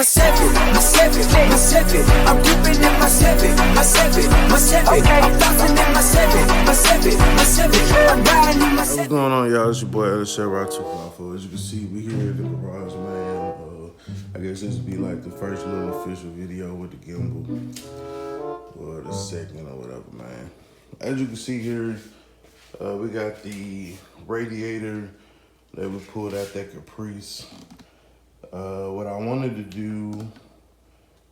my Chevy, my Chevy, my Chevy. I'm dipping in my Chevy, my Chevy, my Chevy. I'm flossing in my Chevy, my Chevy, my Chevy. I'm riding in my Chevy. What's going on, y'all? It's your boy, Chevy 254. As you can see, we here at the garage, man. I guess this would be like the first little official video with the gimbal. Or the second or whatever, man. As you can see here, we got the radiator that we pulled out that Caprice. What I wanted to do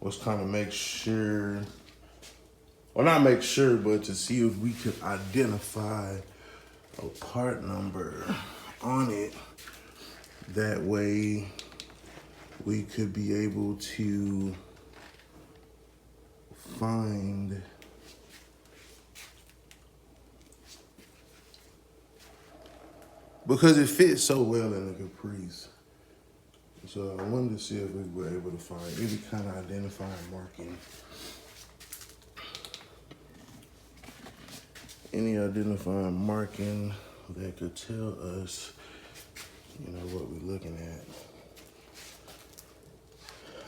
was kind of make sure, well, not make sure, but to see if we could identify a part number on it. That way we could be able to find because it fits so well in the Caprice. So I wanted to see if we were able to find any kind of identifying marking. Any identifying marking that could tell us, you know, what we're looking at.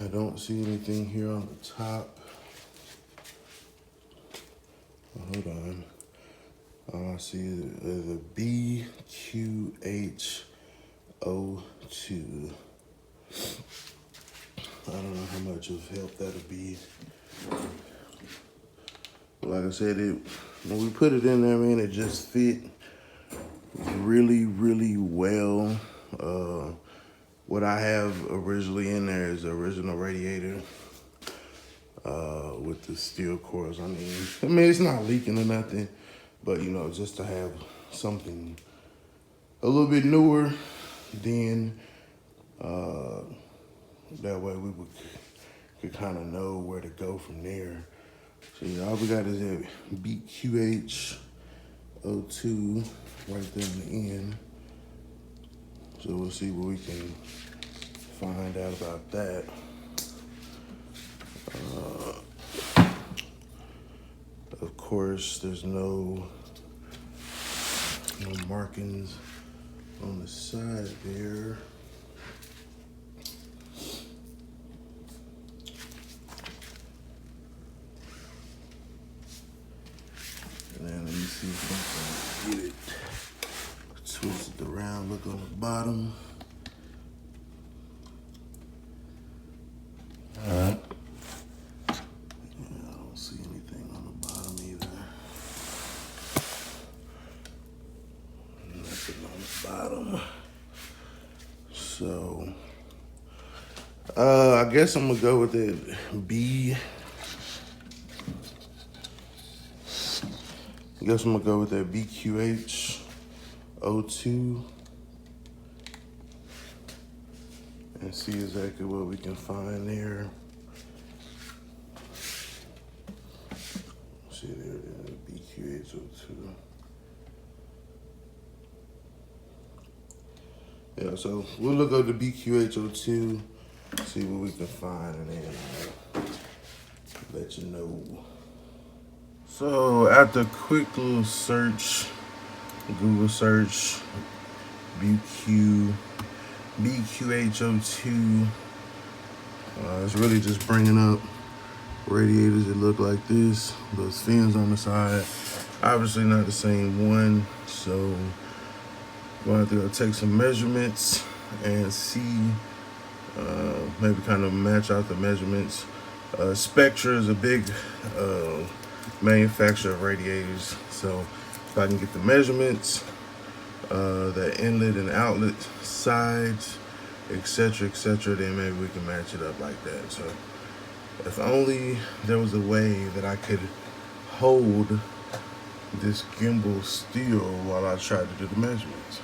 I don't see anything here on the top. Hold on. All I see is a BQH02. I don't know how much of help that'll be. But like I said, when we put it in there, man, it just fit really, really well. What I have originally in there is the original radiator with the steel cores. I mean, it's not leaking or nothing, but you know, just to have something a little bit newer, then that way we could kind of know where to go from there. So yeah, all we got is that BQH02 right there in the end. So we'll see what we can find out about that. Of course, there's no markings on the side there. And then let me see if I can get it twisted around. Look on the bottom. All right. Yeah, I don't see anything on the bottom either. Nothing on the bottom. So, I guess I'm gonna go with that BQH02 and see exactly what we can find there. See there, BQH02. Yeah, so we'll look up the BQH02, see what we can find, and then I'll let you know. So after a quick little search, Google search, BQH02, it's really just bringing up radiators that look like this, those fins on the side. Obviously not the same one, so I'm going to have to go take some measurements and see, maybe kind of match out the measurements. Spectra is a big manufacturer of radiators, so if I can get the measurements, the inlet and outlet sides, etc., then maybe we can match it up like that. So if only there was a way that I could hold this gimbal still while I tried to do the measurements.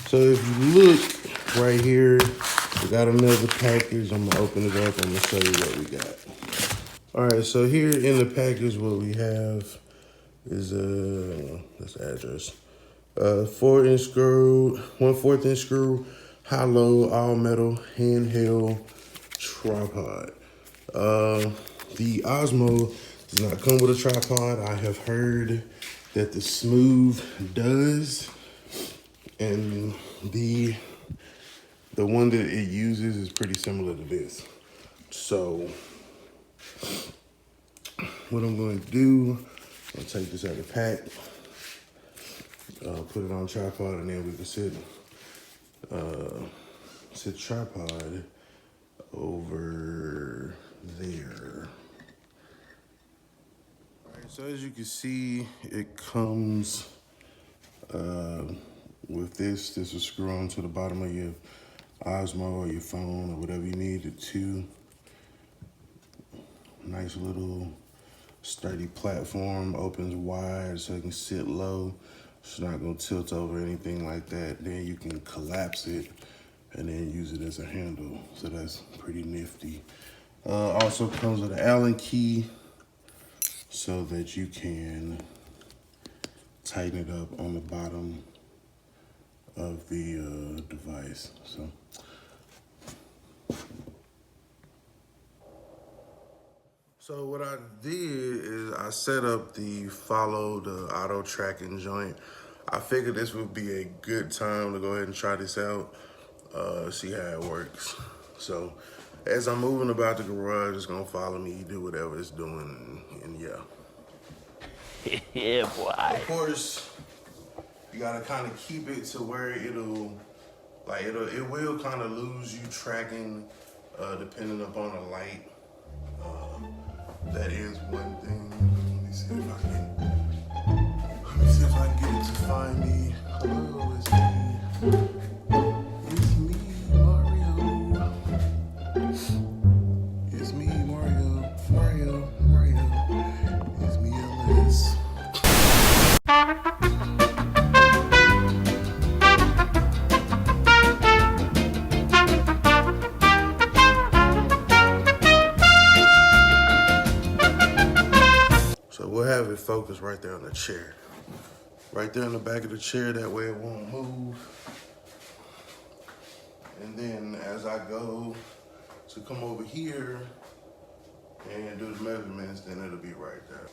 So if you look right here, we got another package. I'm gonna open it up. I'm gonna show you what we got. All right, so here in the package, what we have is that's the address. 4-inch screw, 1/4 inch screw, hollow, all metal, handheld tripod. The Osmo does not come with a tripod. I have heard that the Smooth does, and the one that it uses is pretty similar to this. So what I'm going to do, I'm going to take this out of the pack, put it on tripod, and then we can sit tripod over there. All right, so as you can see, it comes with this. This will screw on to the bottom of your Osmo or your phone or whatever you need. The two nice little sturdy platform, opens wide so it can sit low. It's not gonna tilt over or anything like that. Then you can collapse it and then use it as a handle. So that's pretty nifty. Also comes with an Allen key so that you can tighten it up on the bottom of the device. So what I did is I set up the auto tracking joint. I figured this would be a good time to go ahead and try this out, see how it works. So as I'm moving about the garage, it's gonna follow me, do whatever it's doing, and yeah. Yeah, boy. Of course, you gotta kind of keep it to where it will kind of lose you tracking, depending upon the light. That is one thing. Let me see if I can get it to find me. Hello, it's me. It's me, Mario. It's me, Mario. Mario. It's me, Ellis. So we'll have it focused right there on the chair. Right there in the back of the chair, that way it won't move. And then as I go to come over here and do the measurements, then it'll be right there.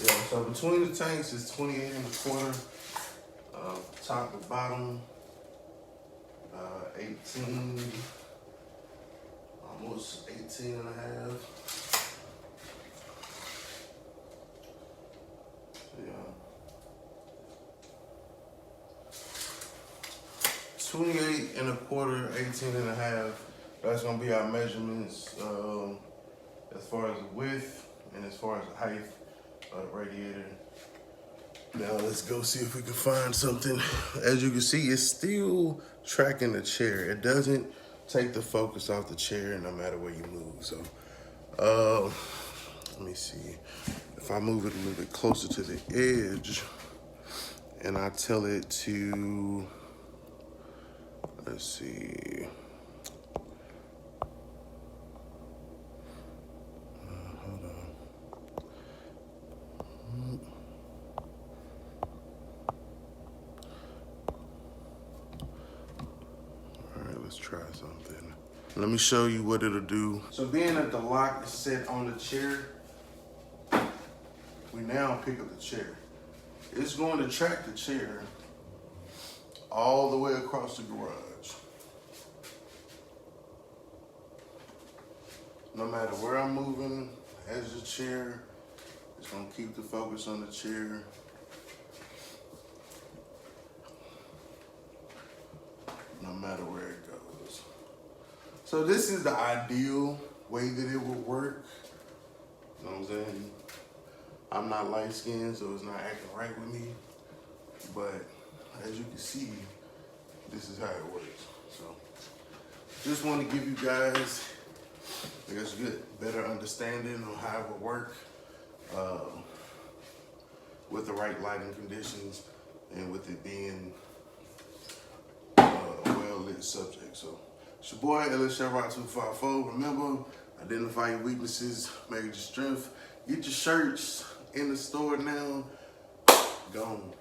Yeah, so between the tanks is 28 1/4, top to bottom, 18, almost 18 and a half. Yeah. 28 1/4, 18 and a half. That's gonna be our measurements as far as the width and as far as the height of the radiator. Now let's go see if we can find something. As you can see, it's still tracking the chair. It doesn't take the focus off the chair no matter where you move. So let me see. If I move it a little bit closer to the edge and I tell it to, let's see. Hold on. All right, let's try something. Let me show you what it'll do. So being that the lock is set on the chair, we now pick up the chair. It's going to track the chair all the way across the garage. No matter where I'm moving as the chair, it's gonna keep the focus on the chair. No matter where it goes. So this is the ideal way that it would work. You know what I'm saying? I'm not light skinned, so it's not acting right with me. But as you can see, this is how it works. So just want to give you guys, I guess, better understanding on how it would work with the right lighting conditions and with it being a well-lit subject. So it's your boy, Chevy 254. Remember, Identify your weaknesses, make your strength. Get your shirts in the store now. Gone.